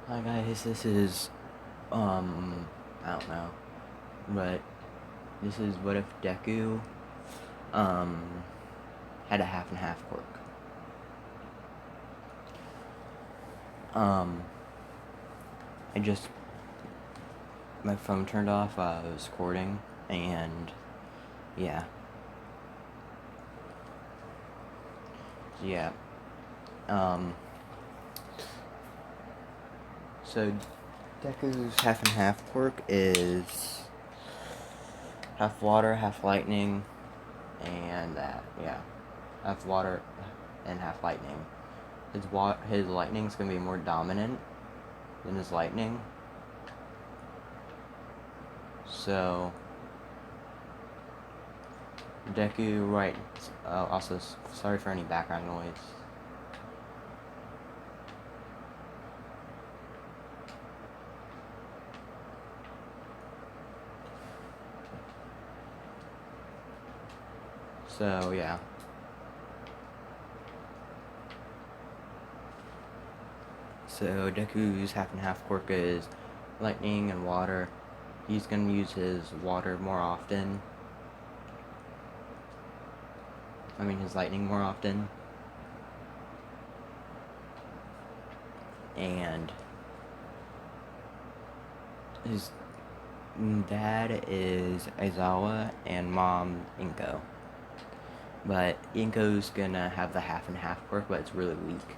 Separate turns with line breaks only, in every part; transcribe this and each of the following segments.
Hi guys, this is, I don't know, but this is what if Deku, um, had a half and half quirk. Um, I just, my phone turned off while I was recording, and, yeah. Yeah, um, so Deku's half and half quirk is half water, half lightning, and that, yeah. Half water and half lightning. His lightning's gonna be more dominant than his lightning. So, Deku, right. Also, sorry for any background noise. So, yeah. So, Deku's half and half quirk is lightning and water. He's gonna use his water more often. I mean, his lightning more often. And his dad is Aizawa and mom Inko. But Inko's gonna have the half and half quirk, but it's really weak.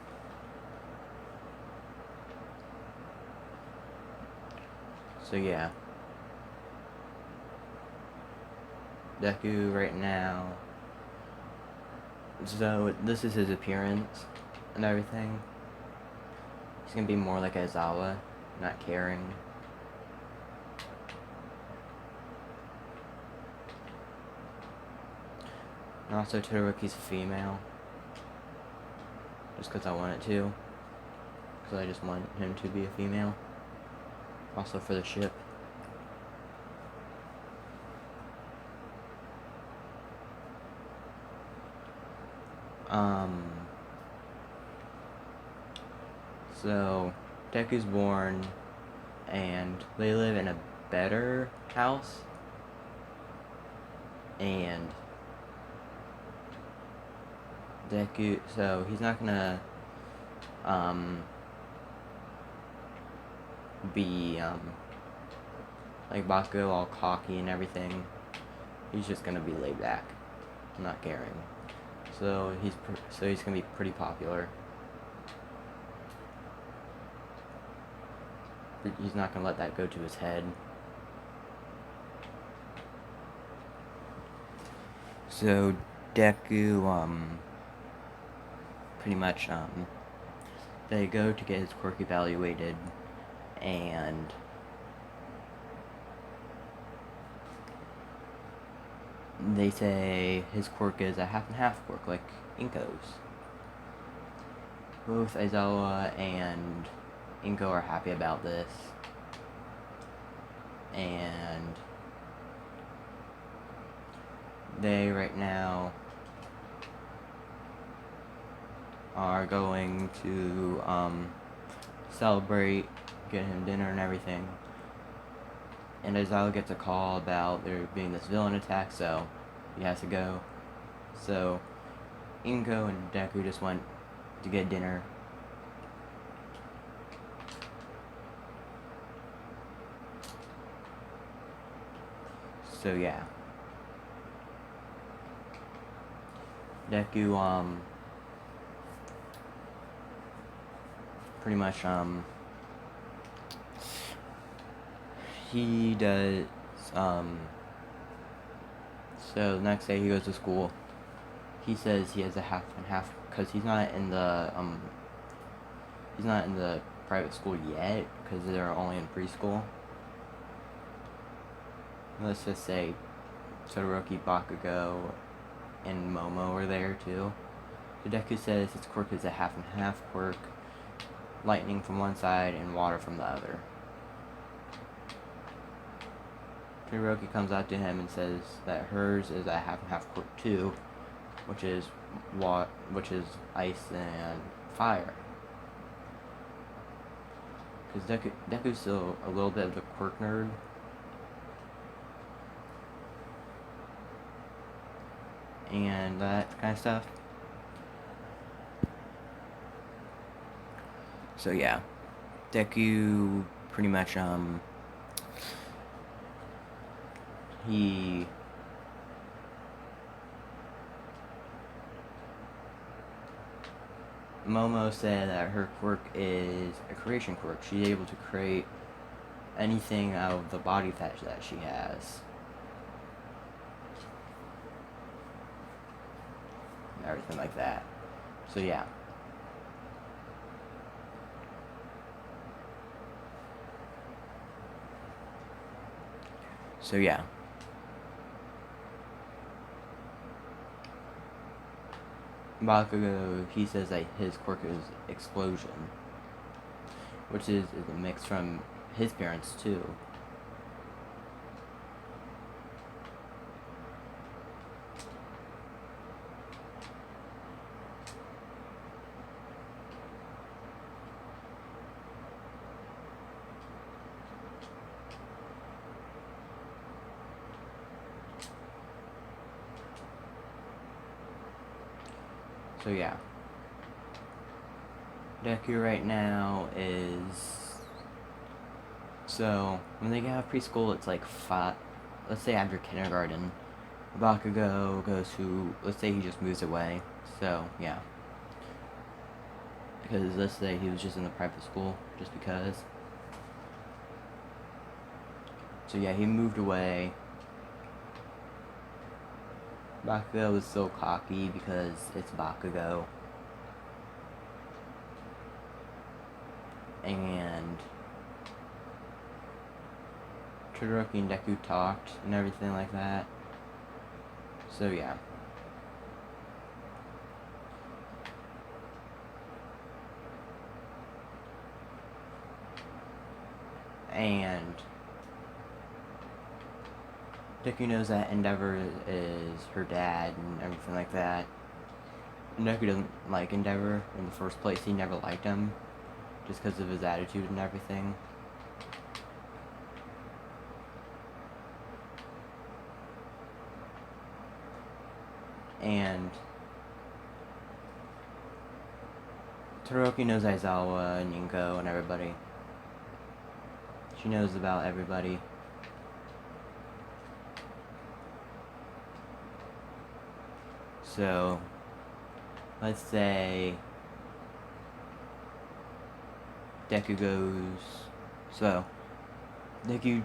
So yeah. Deku right now. So this is his appearance and everything. He's gonna be more like Aizawa, not caring. And also Todoroki's a female. Just because I want it to. Because I just want him to be a female. Also for the ship. So, Deku's born, and they live in a better house. And Deku, so he's not gonna, be, like Bakugo, all cocky and everything. He's just gonna be laid back, not caring. So he's gonna be pretty popular. But he's not gonna let that go to his head. So Deku, pretty much, they go to get his quirk evaluated, and they say his quirk is a half and half quirk, like Inko's. Both Aizawa and Inko are happy about this, and they right now are going to celebrate, get him dinner and everything. And Aizawa gets a call about there being this villain attack, so he has to go. So Inko and Deku just went to get dinner. So yeah. Deku, pretty much, he does, so the next day he goes to school. He says he has a half and half, because he's not in the private school yet, because they're only in preschool. Let's just say Todoroki, Bakugo, and Momo are there too. Deku says his quirk is a half and half quirk, lightning from one side and water from the other. Todoroki comes out to him and says that hers is a half and half quirk too, which is ice and fire. because Deku's still a little bit of a quirk nerd. And that kind of stuff. So yeah, Deku pretty much he Momo said that her quirk is a creation quirk. She's able to create anything out of the body fat that she has. Everything like that. So yeah. So yeah. Bakugo, he says that his quirk is explosion, which is a mix from his parents too. So yeah. Deku right now is... So, when they get out of preschool, it's like 5... Let's say after kindergarten, Bakugo goes to... Let's say he just moves away. So, yeah. Because let's say he was just in the private school, just because. So yeah, he moved away. Bakugo is so cocky because it's Bakugo. And Todoroki and Deku talked and everything like that. So yeah. And Deku knows that Endeavor is her dad and everything like that. And Deku doesn't like Endeavor in the first place. He never liked him just because of his attitude and everything. And Todoroki knows Aizawa and Inko and everybody. She knows about everybody. So, let's say Deku goes... So, Deku,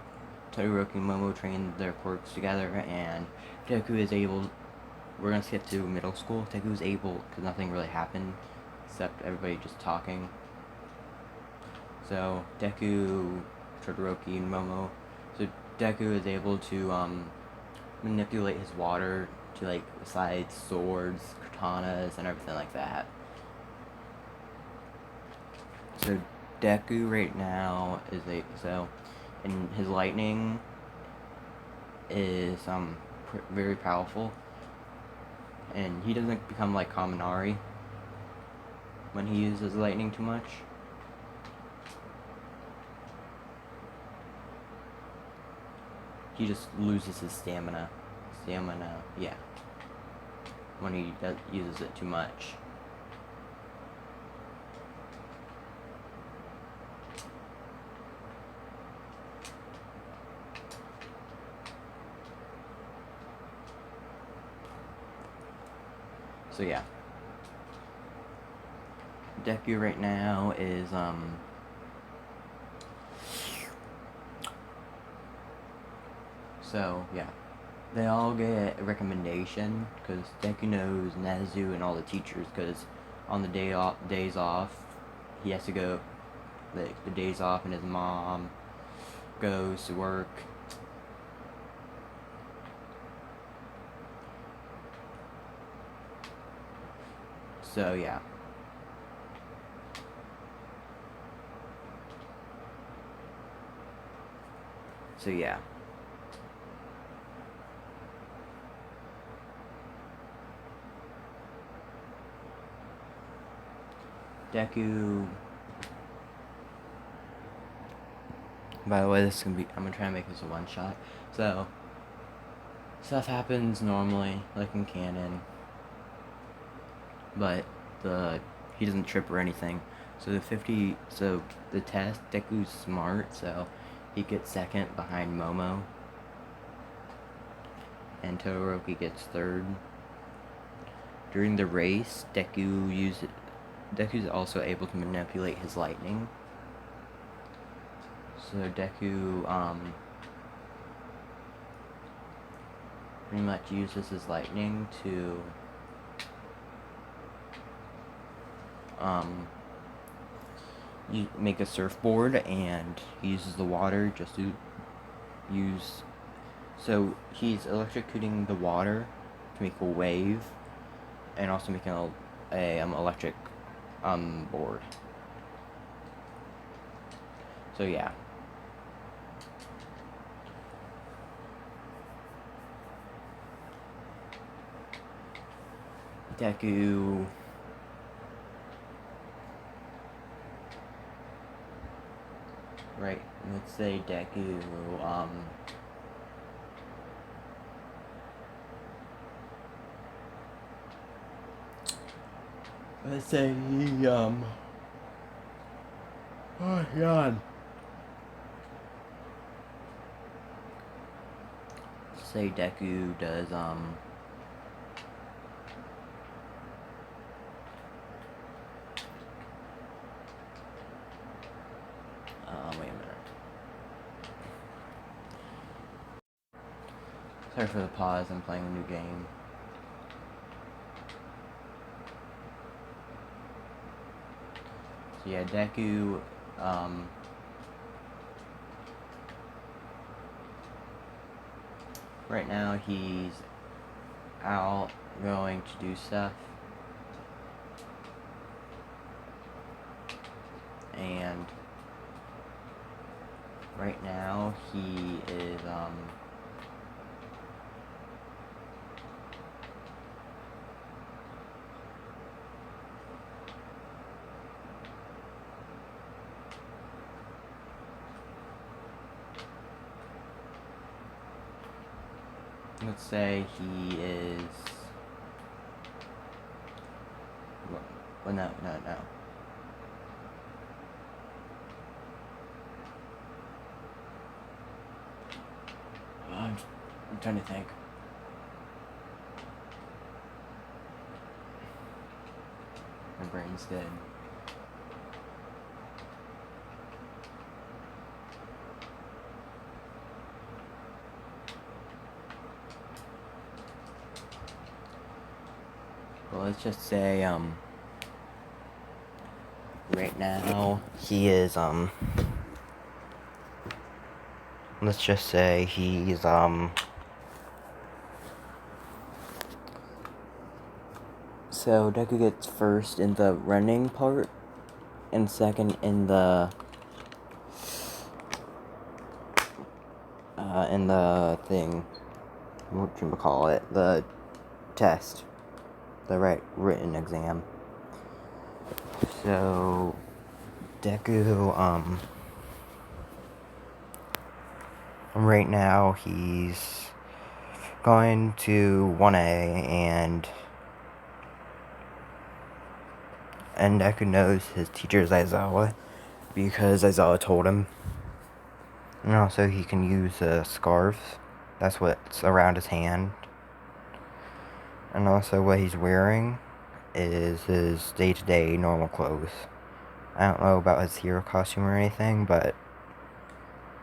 Todoroki, and Momo train their quirks together, and Deku is able... We're gonna skip to middle school. Deku is able, because nothing really happened, except everybody just talking. So, Deku, Todoroki, and Momo... So, Deku is able to, manipulate his water to, like, besides swords, katanas, and everything like that. So, Deku right now is and his lightning is, very powerful. And he doesn't become like Kaminari when he uses lightning too much. He just loses his stamina. Yeah. When he uses it too much. So yeah. Deku right now is, So, yeah. They all get a recommendation, because Deku knows Nezu and all the teachers, because on the days off, he has to go, the days off, and his mom goes to work. So, yeah. So, yeah. Deku By the way, I'm gonna try and make this a one shot. So, stuff happens normally, like in canon, but he doesn't trip or anything. So the test, Deku's smart, so he gets second behind Momo, and Todoroki gets third. During the race, Deku's also able to manipulate his lightning. So Deku pretty much uses his lightning to you make a surfboard, and he uses the water just to use. So he's electrocuting the water to make a wave, and also making a electric board. So yeah. Deku right, let's say Deku let's say he oh god. Say Deku does wait a minute. Sorry for the pause, I'm playing a new game. So yeah, Deku right now he's out going to do stuff, and right now he is let's say he is well, no. I'm trying to think. My brain's dead. Well, let's just say right now he is let's just say he's so Deku gets first in the running part and second in the thing, what you call it, the test, the written exam. So Deku right now he's going to 1A, and Deku knows his teacher is Aizawa because Aizawa told him. And also he can use a scarf. That's what's around his hand. And also what he's wearing is his day-to-day normal clothes. I don't know about his hero costume or anything, but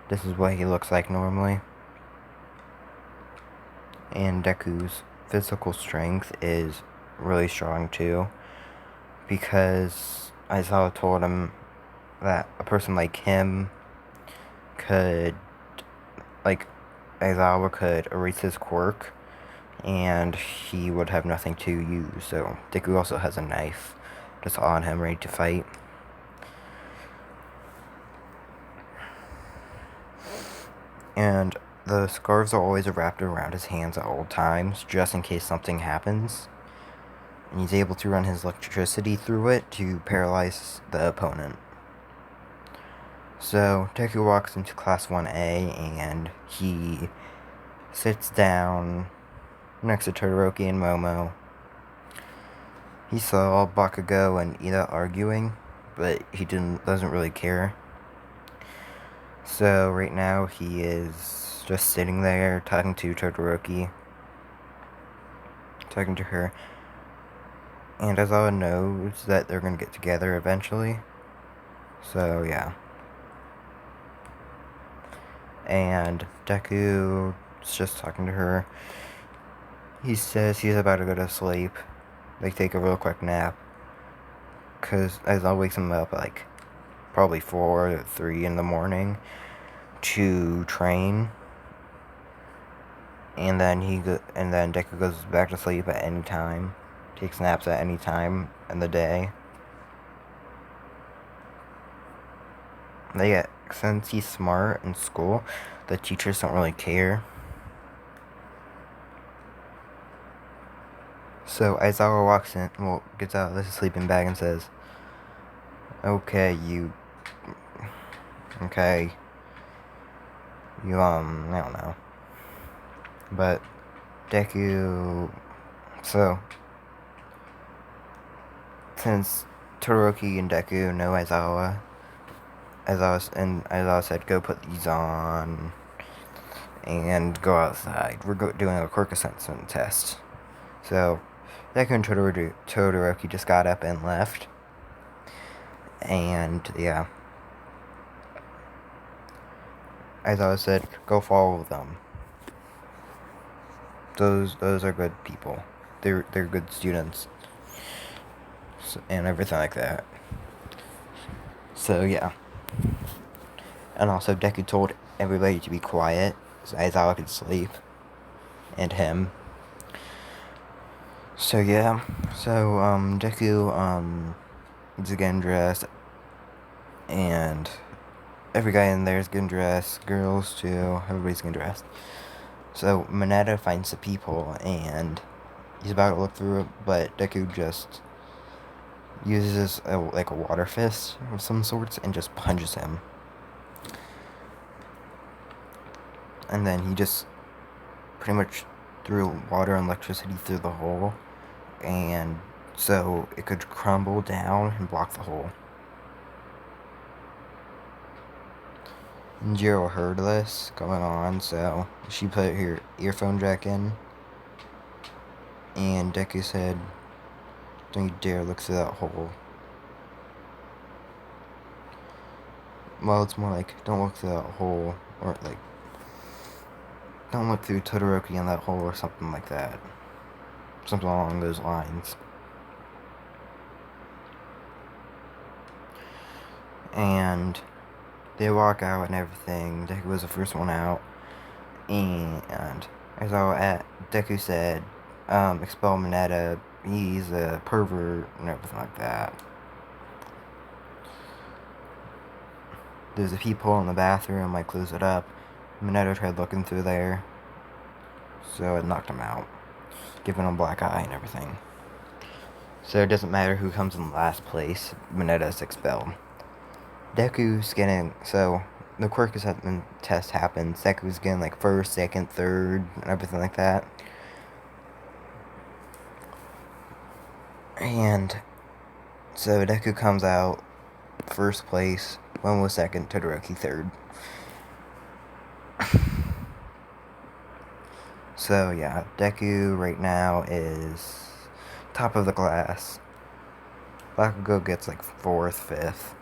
this is what he looks like normally. And Deku's physical strength is really strong too, because Aizawa told him that a person like him could, like, Aizawa could erase his quirk and he would have nothing to use. So Deku also has a knife just on him, ready to fight. And the scarves are always wrapped around his hands at all times, just in case something happens. And he's able to run his electricity through it to paralyze the opponent. So Deku walks into Class 1A and he sits down next to Todoroki and Momo. He saw Bakugo and Ida arguing, but he doesn't really care. So right now he is just sitting there talking to Todoroki, talking to her, and Aizawa knows that they're gonna get together eventually. So yeah. And Deku is just talking to her. He says he's about to go to sleep. They take a real quick nap. Because Aizawa wakes him up at like probably 4 or 3 in the morning to train. And then Deku goes back to sleep at any time. Takes naps at any time in the day. Since he's smart in school, the teachers don't really care. So Aizawa walks in, gets out of the sleeping bag and says, okay, you, I don't know. But Deku, so, since Todoroki and Deku know Aizawa said, go put these on and go outside. We're doing a quirk assessment test. So, Deku and Todoroki just got up and left. And, yeah. Aizawa said, go follow them. Those are good people. They're good students. And everything like that. So, yeah. And also, Deku told everybody to be quiet so Aizawa could sleep. And him. So, yeah. So, Deku, is getting dressed. And every guy in there is getting dressed. Girls, too. Everybody's getting dressed. So, Mineta finds the people, and he's about to look through it, but Deku just uses a water fist of some sorts and just punches him. And then he just pretty much threw water and electricity through the hole, and so it could crumble down and block the hole. And Jiro heard this going on, so she put her earphone jack in, and Deku said, don't you dare look through that hole. Well, it's more like, don't look through that hole, or like, don't look through Todoroki in that hole, or something like that. Something along those lines. And they walk out and everything. Deku was the first one out. And as Deku said, expel Mineta, he's a pervert and everything like that. There's a peephole in the bathroom, I close it up. Mineta tried looking through there, so it knocked him out, giving him a black eye and everything. So it doesn't matter who comes in last place, Mineta's expelled. Deku's getting, so the quirk assessment test happens. Deku's getting like first, second, third, and everything like that. And so Deku comes out first place, Momo second, Todoroki third. So yeah, Deku right now is top of the class. Bakugo gets like 4th, 5th.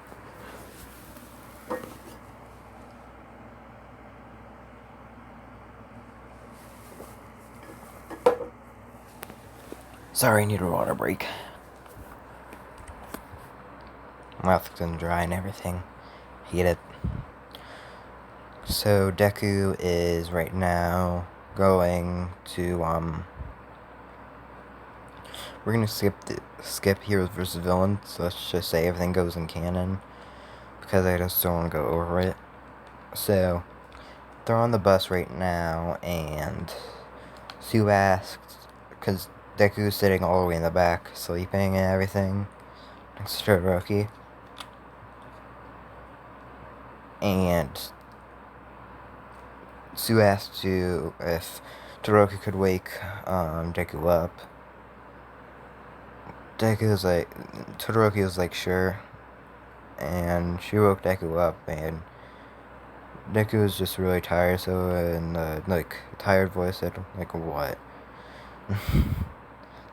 Sorry, I need a water break. My mouth's gonna dry and everything. Hate it. So Deku is right now going to we're gonna skip heroes versus villains. So let's just say everything goes in canon because I just don't want to go over it. So they're on the bus right now, and Sue asks, because Deku's sitting all the way in the back, sleeping and everything, next to Todoroki.
And Sue asked if Todoroki could wake Deku up. Todoroki was like, sure. And she woke Deku up, and Deku was just really tired, so in tired voice said, like, what?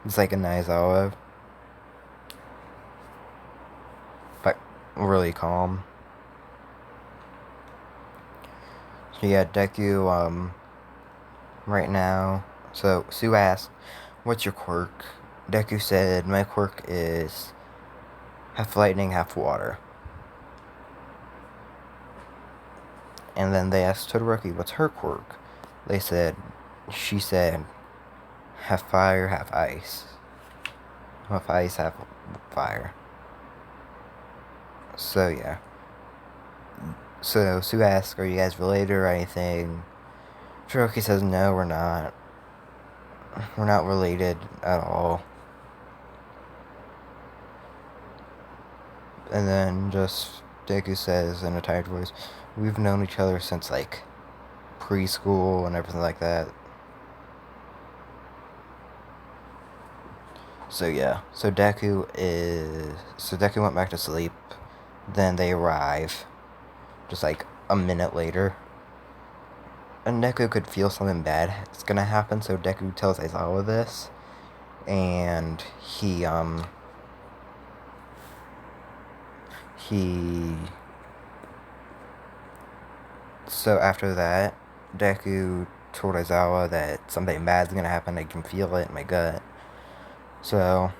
It's like a nice olive, but really calm. So yeah, Deku, right now, so Sue asked, what's your quirk? Deku said, my quirk is half lightning, half water. And then they asked Todoroki, what's her quirk? She said, half fire, half ice. Half ice, half fire. So yeah. So Sue asks, are you guys related or anything? Todoroki says, no, we're not. We're not related at all. And then just Deku says in a tired voice, we've known each other since like preschool and everything like that. So yeah, so Deku went back to sleep. Then they arrive, just like a minute later. And Deku could feel something bad is gonna happen, so Deku tells Aizawa this. And so after that, Deku told Aizawa that something bad's gonna happen, I can feel it in my gut. So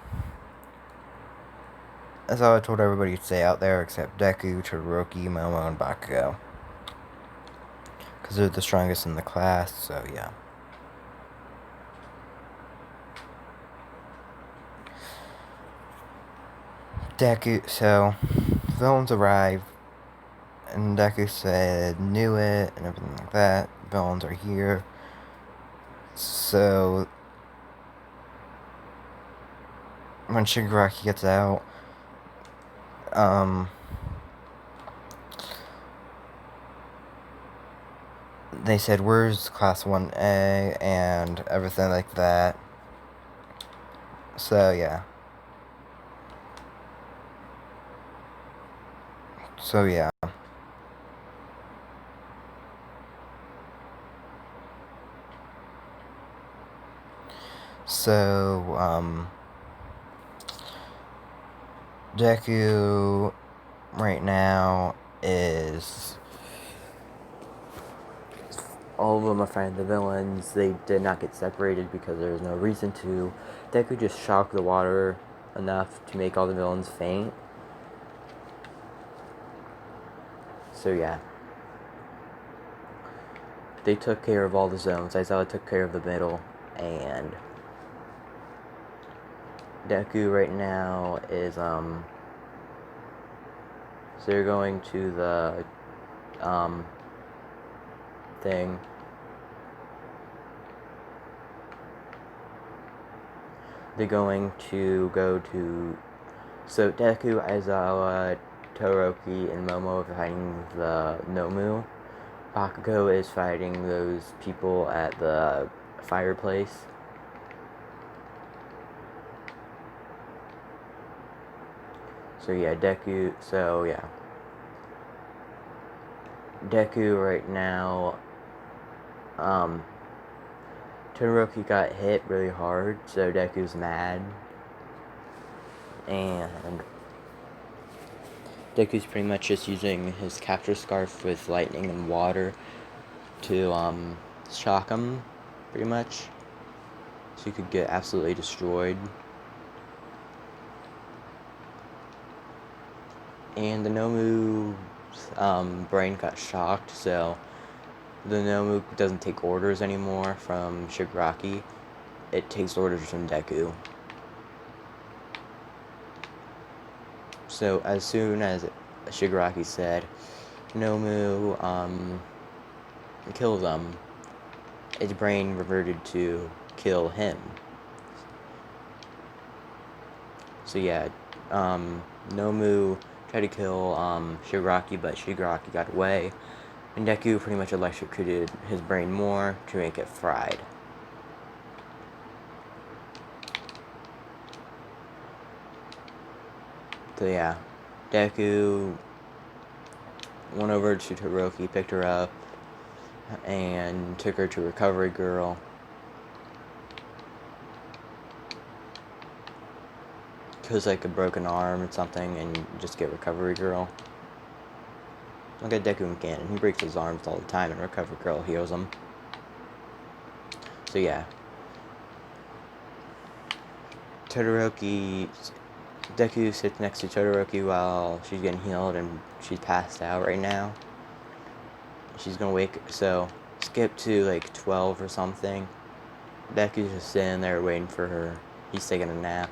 Aizawa told everybody to stay out there except Deku, Todoroki, Momo, and Bakugo. Because they're the strongest in the class, so yeah. So villains arrive, and Deku said, knew it, and everything like that. Villains are here. So when Shigaraki gets out, they said, where's Class 1A, and everything like that. So, yeah. So, Deku right now is...
All of them are fighting the villains. They did not get separated because there was no reason to. Deku just shocked the water enough to make all the villains faint. So yeah. They took care of all the zones. Aizawa took care of the middle. And Deku right now is, so they're going to the, thing. They're going to go to... So Deku, Aizawa, Todoroki, and Momo are fighting the Nomu. Bakugo is fighting those people at the fireplace. So yeah, Deku right now, Todoroki got hit really hard, so Deku's mad. And Deku's pretty much just using his capture scarf with lightning and water to, shock him, pretty much. So he could get absolutely destroyed. And the Nomu's, brain got shocked, so the Nomu doesn't take orders anymore from Shigaraki. It takes orders from Deku. So as soon as Shigaraki said, Nomu, kills him, its brain reverted to kill him. So yeah, Nomu tried to kill Shigaraki, but Shigaraki got away, and Deku pretty much electrocuted his brain more to make it fried. So yeah, Deku went over to Todoroki, picked her up, and took her to Recovery Girl. Cause like a broken arm or something, and just get Recovery Girl. Look at Deku and Ganon. He breaks his arms all the time, and Recovery Girl heals him. So yeah, Deku sits next to Todoroki while she's getting healed, and she's passed out right now. She's gonna wake. So skip to like 12 or something. Deku's just sitting there waiting for her. He's taking a nap.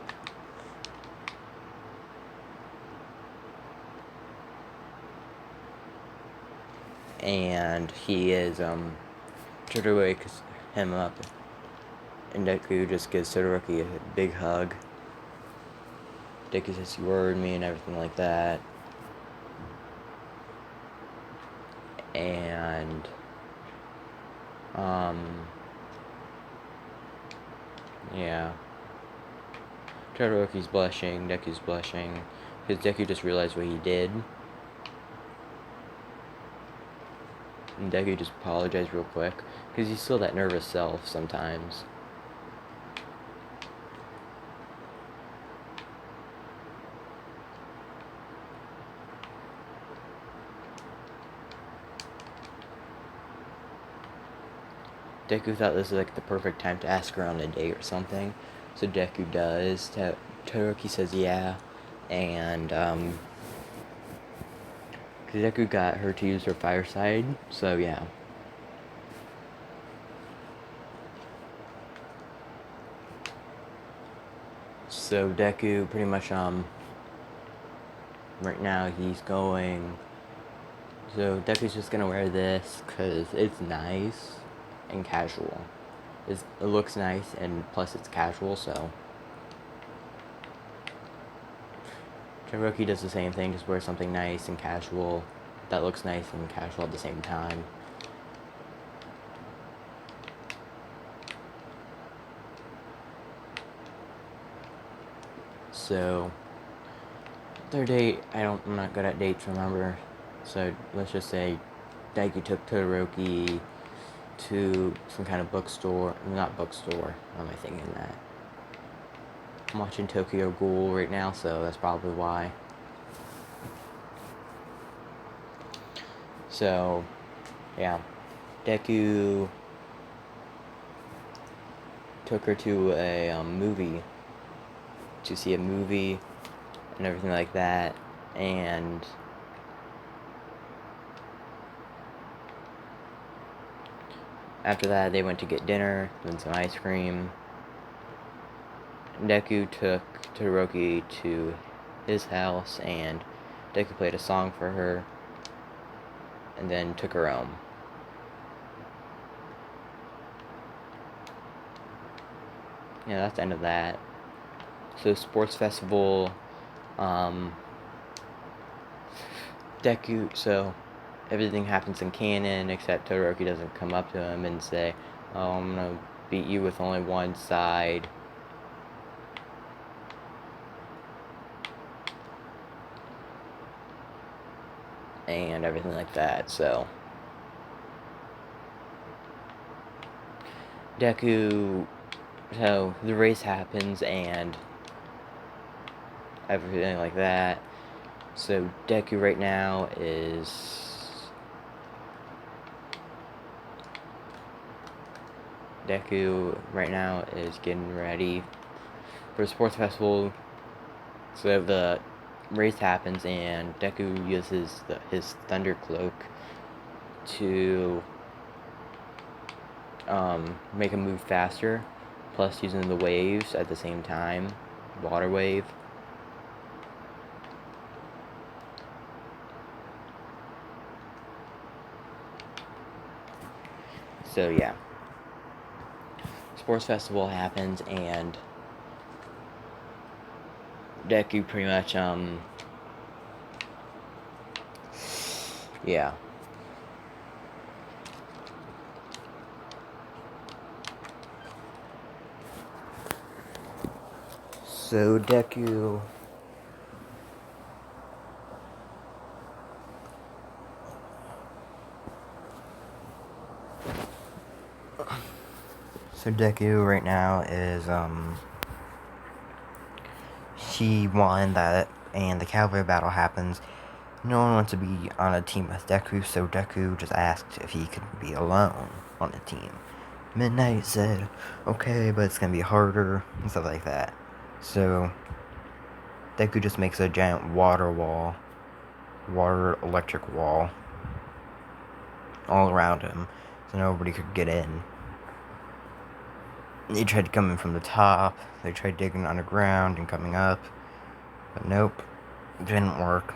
And he is Todoroki wakes him up, and Deku just gives Todoroki a big hug. Deku says you worried me and everything like that. And yeah. Todoroki's blushing, Deku's blushing, because Deku just realized what he did. And Deku just apologized real quick, because he's still that nervous self sometimes. Deku thought this was like the perfect time to ask her on a date or something. So Deku does. Todoroki says yeah. And Deku got her to use her fire side. So yeah. So Deku pretty much right now he's going. So Deku's just gonna wear this because it's nice and casual. It looks nice, and plus it's casual, so. Todoroki does the same thing, just wears something nice and casual that looks nice and casual at the same time. So, their date, I'm not good at dates, remember? So, let's just say Deku took Todoroki to some kind of bookstore. Not bookstore, why am I thinking that? I'm watching Tokyo Ghoul right now, so that's probably why. So, yeah. Deku took her to a movie. To see a movie and everything like that. And after that, they went to get dinner, then some ice cream. Deku took Todoroki to his house, and Deku played a song for her, and then took her home. Yeah, that's the end of that. So, sports festival, Deku, so everything happens in canon, except Todoroki doesn't come up to him and say, oh, I'm gonna beat you with only one side. And everything like that, so. Deku, so the race happens and everything like that. So Deku right now is getting ready for the sports festival. So the race happens and Deku uses his thunder cloak to make him move faster, plus using the waves at the same time, water wave. So yeah, sports festival happens and Deku pretty much Yeah.
So Deku. So Deku right now is he won that, and the cavalry battle happens. No one wants to be on a team with Deku, so Deku just asked if he could be alone on the team. Midnight said, okay, but it's gonna be harder, and stuff like that. So, Deku just makes a giant water electric wall, all around him, so nobody could get in. They tried coming from the top, they tried digging underground and coming up, but nope, it didn't work.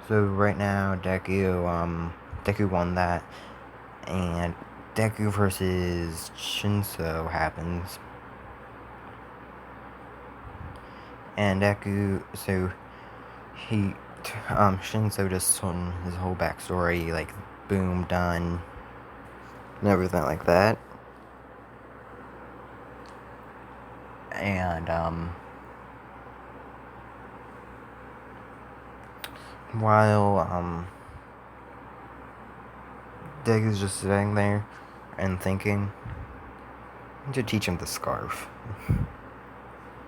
So right now, Deku won that, and Deku versus Shinso happens. And Deku, so Shinso just told him his whole backstory, like, boom, done, and everything like that. And, while, Deku's just sitting there and thinking to teach him the scarf.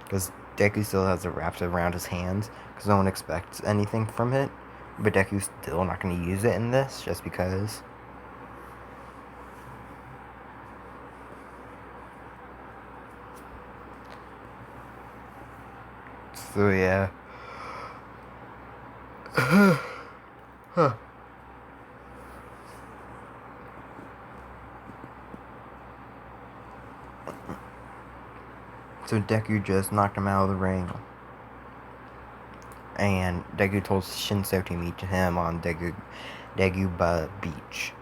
Because Deku still has it wrapped around his hands, because no one expects anything from it. But Deku's still not going to use it in this, just because. So, yeah. Huh. So Deku just knocked him out of the ring. And Deku told Shinso to meet him on Daguba Beach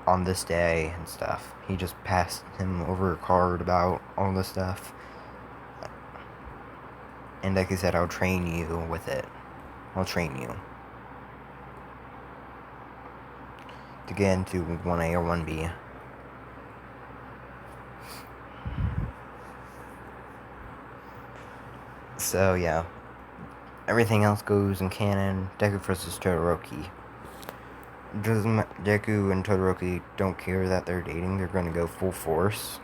on this day and stuff. He just passed him over a card about all this stuff. And Deku said, I'll train you with it. I'll train you to get into 1A or 1B. So, yeah. Everything else goes in canon. Deku versus Todoroki. Deku and Todoroki don't care that they're dating. They're going to go full force.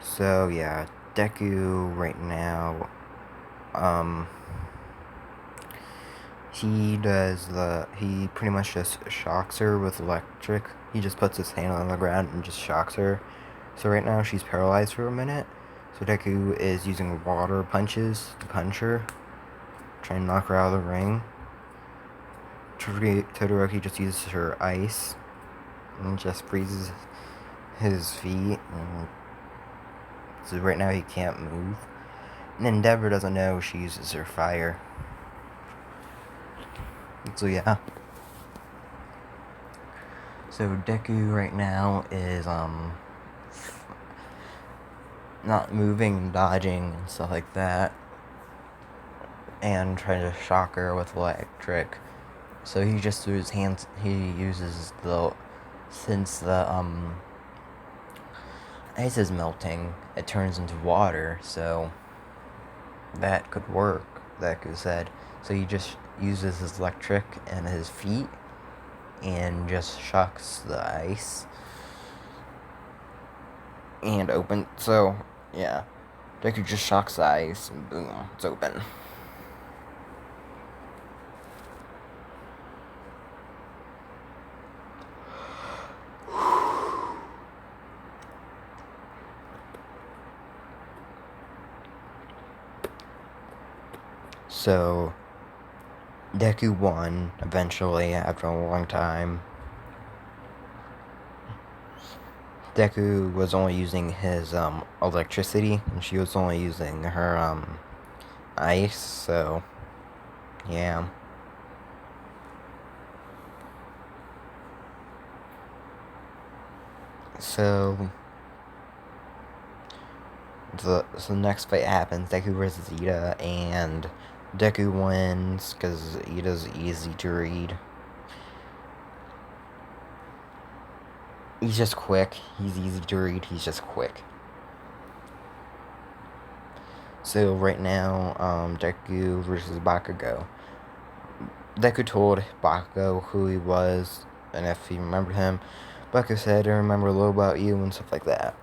So, yeah. Deku right now, he pretty much just shocks her with electric. He just puts his hand on the ground and just shocks her. So right now she's paralyzed for a minute. So Deku is using water punches to punch her, trying to knock her out of the ring. Todoroki just uses her ice and just freezes his feet. So right now he can't move. And Endeavor doesn't know she uses her fire. So yeah. So Deku right now is not moving, dodging, and stuff like that, and trying to shock her with electric. So he just threw his hands. He uses since the ice is melting, it turns into water. So that could work. Deku said. So he just uses his electric and his feet, and just shocks the ice and open. So yeah, Deku just shocks the ice and boom, it's open. So Deku won eventually after a long time. Deku was only using his electricity, and she was only using her ice. So yeah. So So the next fight happens, Deku versus Ida, and Deku wins because Ida's easy to read. He's just quick. He's easy to read. He's just quick. So right now, Deku versus Bakugo. Deku told Bakugo who he was and if he remembered him. Bakugo said, "I remember a little about you," and stuff like that.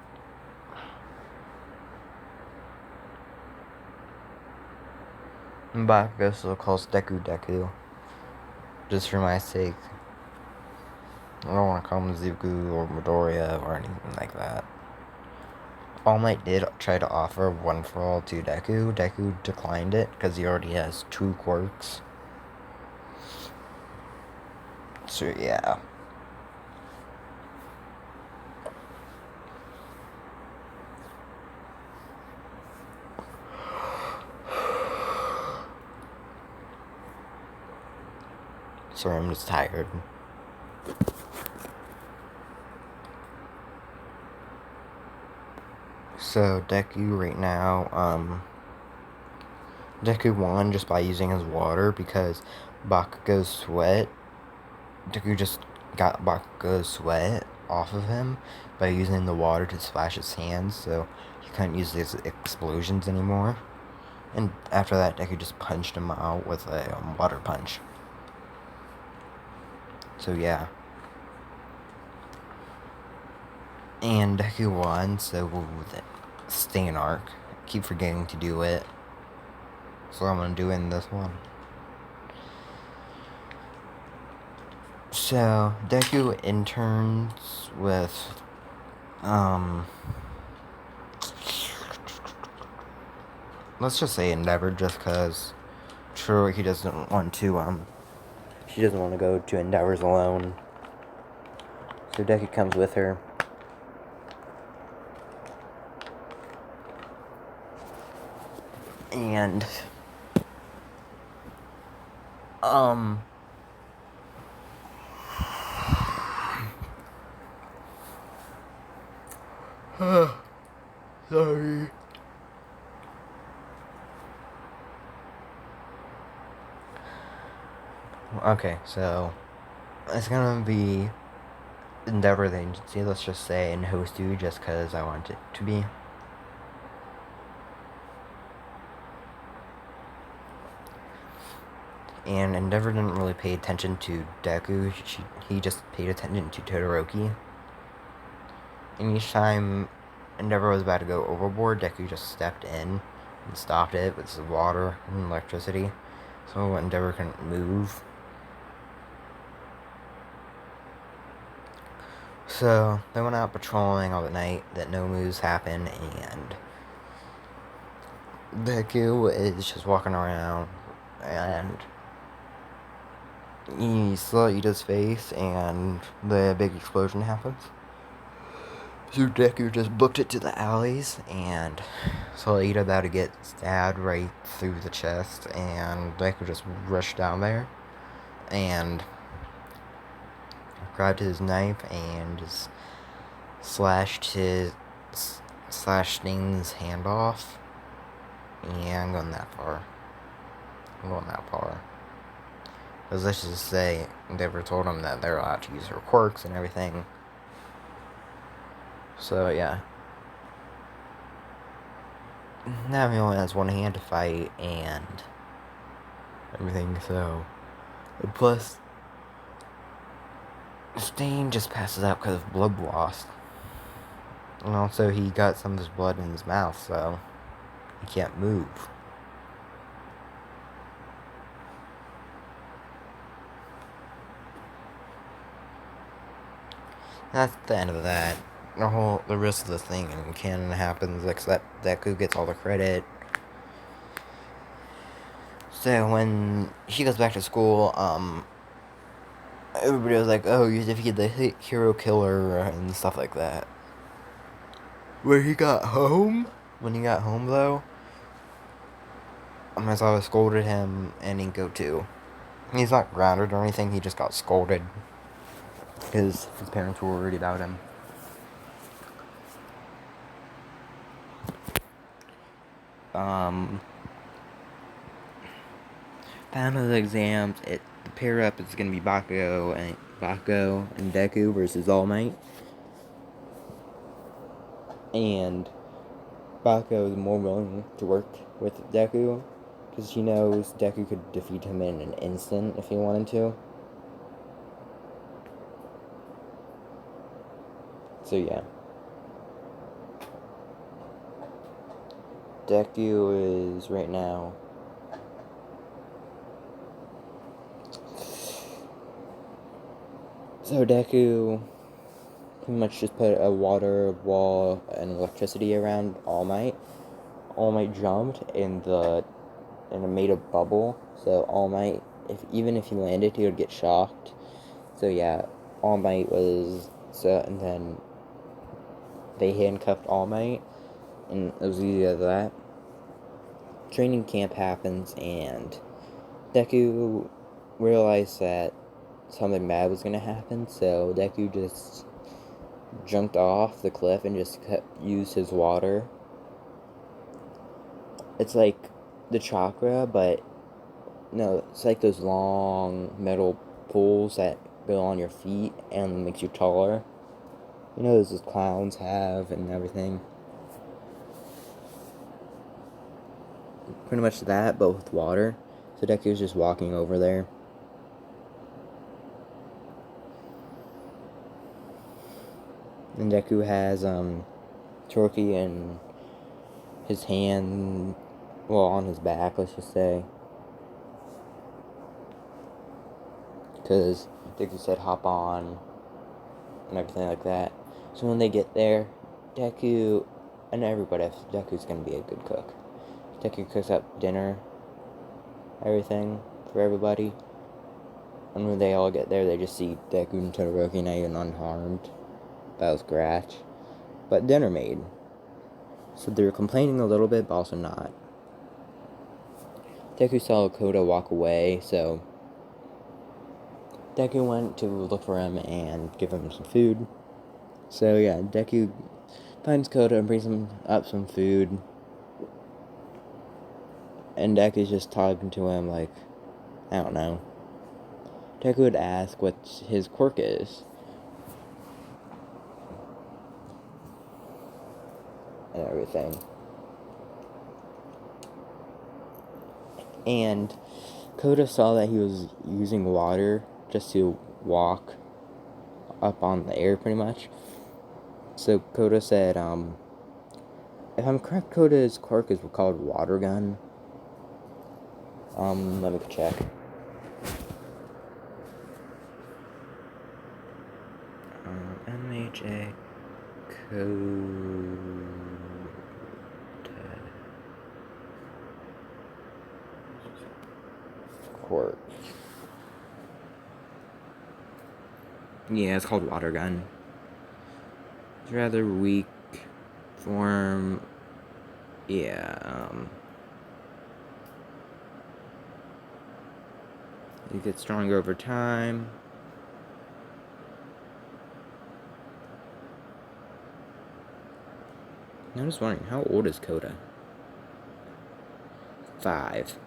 And Bakugo still calls Deku Deku. Just for my sake. I don't want to call him Zuko or Midoriya or anything like that. All Might did try to offer One for All to Deku. Deku declined it because he already has 2 quirks. So yeah. Sorry, I'm just tired. So Deku right now, Deku won just by using his water because Bakugo's sweat. Deku just got Bakugo's sweat off of him by using the water to splash his hands, so he couldn't use his explosions anymore. And after that, Deku just punched him out with a water punch. So yeah. And Deku won, so stay in arc. Keep forgetting to do it. So I'm gonna do it in this one. So Deku interns with let's just say Endeavor, just cause Todoroki doesn't want to she doesn't want to go to Endeavor's alone. So Deku comes with her. And sorry. Okay, so it's gonna be Endeavor the Agency, let's just say, and Husu, just because I want it to be. And Endeavor didn't really pay attention to Deku, he just paid attention to Todoroki. And each time Endeavor was about to go overboard, Deku just stepped in and stopped it with his water and electricity, so Endeavor couldn't move. So they went out patrolling all the night that no moves happened, and Deku is just walking around, and he saw Ida's face, and the big explosion happens. So Deku just booked it to the alleys, and saw Ida about to get stabbed right through the chest, and Deku just rushed down there, and grabbed his knife, and just slashed Sting's hand off. Yeah, I'm going that far. Because let's just say, Endeavor told him that they're allowed to use her quirks and everything. So, yeah. Now he only has one hand to fight, and everything, so. And plus, Sting just passes out because of blood loss. And also, he got some of his blood in his mouth, so he can't move. That's the end of that. The rest of the thing in canon happens, except Deku gets all the credit. So when she goes back to school, everybody was like, "Oh, you defeated the hero killer," and stuff like that. When he got home, though, Misawa scolded him, and Inko too. He's not grounded or anything, he just got scolded. Because his parents were worried about him.
Final exams, the pair up is gonna be Bakugo and Deku versus All Might. And Bakugo is more willing to work with Deku because he knows Deku could defeat him in an instant if he wanted to. So yeah. Deku is right now so Deku pretty much just put a water wall and electricity around All Might. All Might jumped and it made a bubble, so All Might, even if he landed, he would get shocked. So yeah, All Might and then they handcuffed All Might, and it was easy as that. Training camp happens, and Deku realized that something bad was gonna happen, so Deku just jumped off the cliff and just used his water. It's like the chakra, but no, it's like those long metal poles that go on your feet and makes you taller. You know, those clowns have and everything. Pretty much that, but with water. So Deku's just walking over there. And Deku has Todoroki in his hand, well, on his back, let's just say. Because Deku said hop on and everything like that. So when they get there, Deku and everybody, Deku's gonna be a good cook. Deku cooks up dinner, everything for everybody. And when they all get there, they just see Deku and Todoroki not even unharmed. That was scratch. But dinner made. So they're complaining a little bit, but also not. Deku saw Koda walk away, so Deku went to look for him and give him some food. So yeah, Deku finds Koda and brings him up some food. And Deku's just talking to him like, I don't know. Deku would ask what his quirk is. And everything. And Koda saw that he was using water just to walk up on the air, pretty much. So Koda said, if I'm correct, Koda's quirk is called Water Gun. Let me check. MHA Koda quirk. Yeah, it's called Water Gun. It's rather weak form. Yeah, you get stronger over time. I'm just wondering, how old is Koda? 5.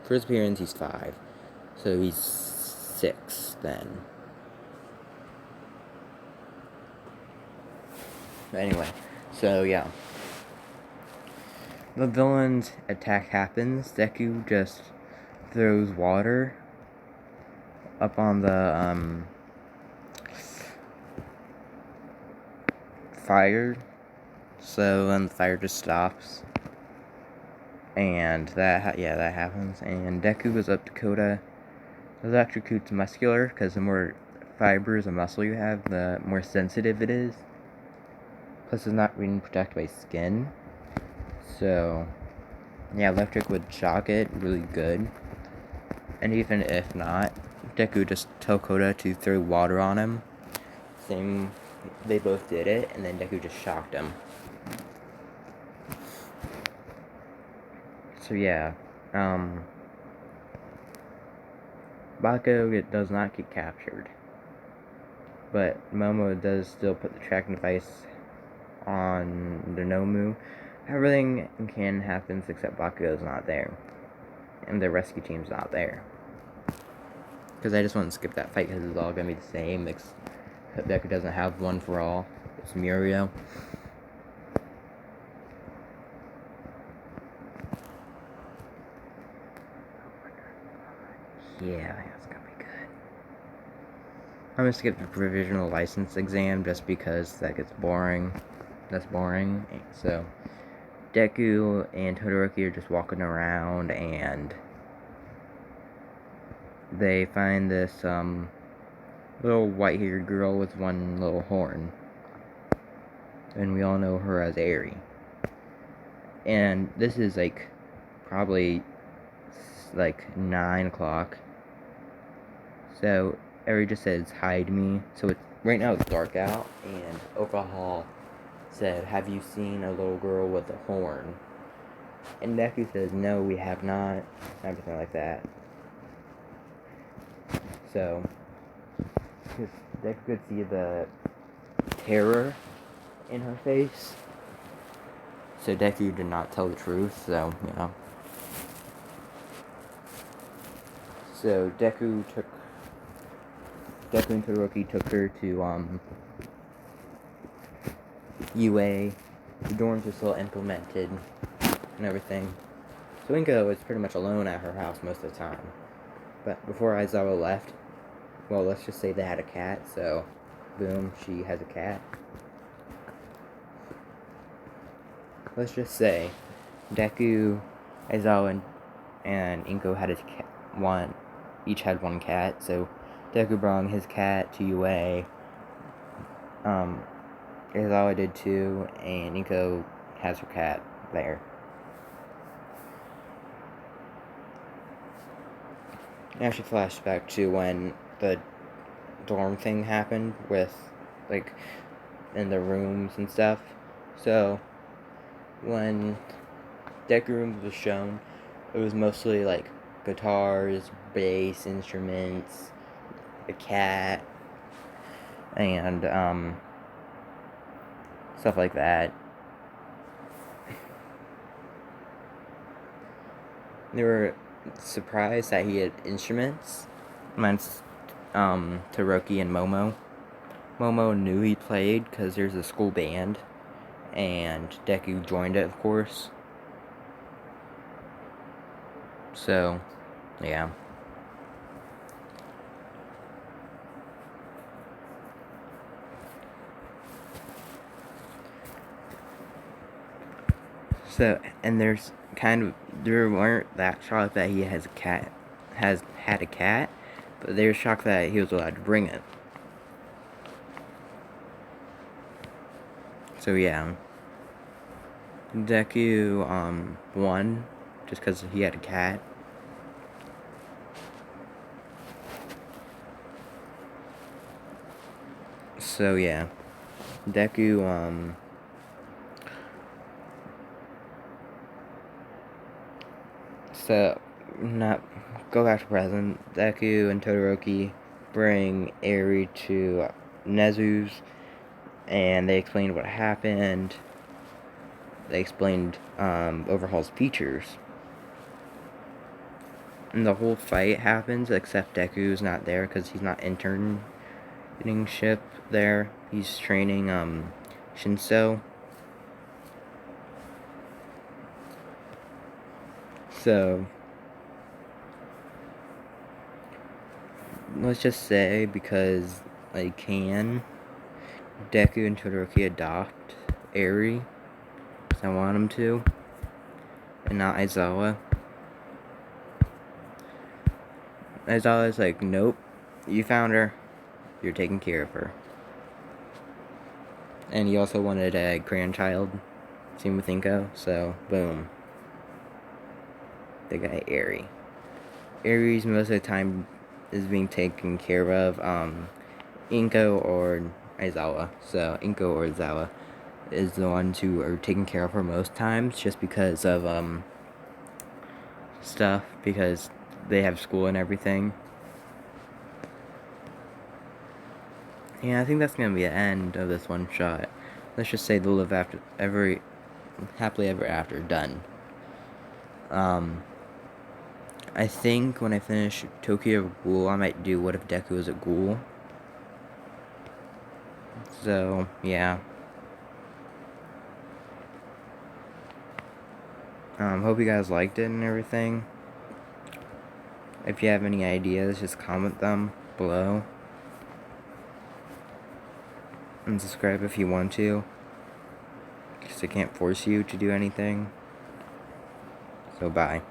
First appearance, he's 5. So he's 6 then. But anyway, so yeah. The villain's attack happens. Deku just throws water up on the fire, so then the fire just stops, and that happens. And Deku goes up to Koda. Those electrocutes muscular, because the more fibers of muscle you have, the more sensitive it is. Plus, it's not being protected by skin, so yeah, electric would shock it really good. And even if not, Deku just tell Koda to throw water on him. Same, they both did it, and then Deku just shocked him. So yeah, Bakugo does not get captured, but Momo does still put the tracking device on the Nomu. everything in canon happens except Bakugo's not there. And the rescue team's not there. Because I just want to skip that fight because it's all going to be the same. Except Deku doesn't have one for all. It's Mirio. Yeah, that's going to be good. I'm going to skip the provisional license exam just because that gets boring. That's boring. So, Deku and Todoroki are just walking around and they find this little white-haired girl with one little horn. And we all know her as Eri. And this is like probably like 9 o'clock. So Eri just says hi to me. So it's right now it's dark out, and Okahall said, "Have you seen a little girl with a horn?" And Deku says, "No, we have not." Everything like that. So Deku could see the terror in her face. So Deku did not tell the truth, so, you know. So Deku and Todoroki took her to, UA. The dorms are still implemented and everything. So Inko is pretty much alone at her house most of the time. But before Aizawa left, well, let's just say they had a cat, so boom, she has a cat. Let's just say Deku, Aizawa, and Inko had each had one cat, so Deku brought his cat to UA. Aizawa did too, and Inko has her cat there. Now she flashed back to when the dorm thing happened with, like, in the rooms and stuff. So, when Deku rooms was shown, it was mostly, like, guitars, bass, instruments, a cat, and, stuff like that. They were surprised that he had instruments. Mine's, Todoroki and Momo. Momo knew he played because there's a school band, and Deku joined it, of course. So, yeah. So, and there weren't that shocked that he has had a cat, but they were shocked that he was allowed to bring it. So yeah, Deku won just because he had a cat. So yeah, Deku so not go back to present. Deku and Todoroki bring Eri to Nezu's, and they explained what happened. They explained Overhaul's features. And the whole fight happens, except Deku's not there because he's not internship there. He's training Shinso. So, let's just say, because I can, Deku and Todoroki adopt Eri, because I want them to, and not Aizawa. Aizawa's like, nope, you found her, you're taking care of her. And he also wanted a grandchild, same with Inko, so boom. They got Eri. Eri's most of the time is being taken care of, Inko or Aizawa. So Inko or Aizawa is the ones who are taking care of her most times, just because of stuff, because they have school and everything. Yeah, I think that's gonna be the end of this one shot. Let's just say they'll live happily ever after, done. I think when I finish Tokyo Ghoul, I might do What If Deku Was a Ghoul. So, yeah. Hope you guys liked it and everything. If you have any ideas, just comment them below. And subscribe if you want to. Because I can't force you to do anything. So, bye.